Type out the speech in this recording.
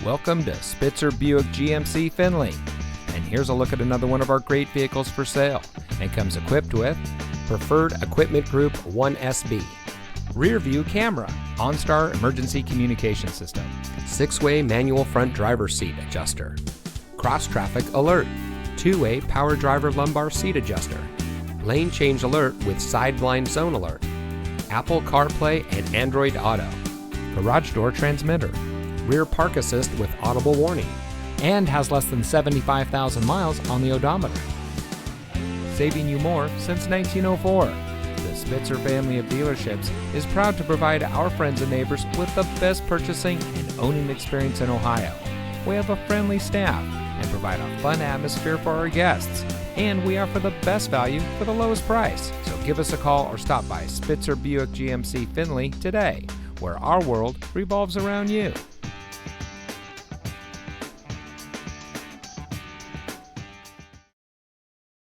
Welcome to Spitzer Buick GMC Findlay. And here's a look at another one of our great vehicles for sale. And comes equipped with Preferred Equipment Group 1SB, Rear View Camera, OnStar Emergency Communication System, 6-way manual front driver's seat adjuster, Cross Traffic Alert, 2-way power driver lumbar seat adjuster, Lane Change Alert with Side Blind Zone Alert, Apple CarPlay and Android Auto, Garage Door Transmitter, Rear Park Assist with Audible Warning, and has less than 75,000 miles on the odometer. Saving you more since 1904. The Spitzer family of dealerships is proud to provide our friends and neighbors with the best purchasing and owning experience in Ohio. We have a friendly staff and provide a fun atmosphere for our guests, and we offer the best value for the lowest price. So give us a call or stop by Spitzer Buick GMC Findlay today, where our world revolves around you.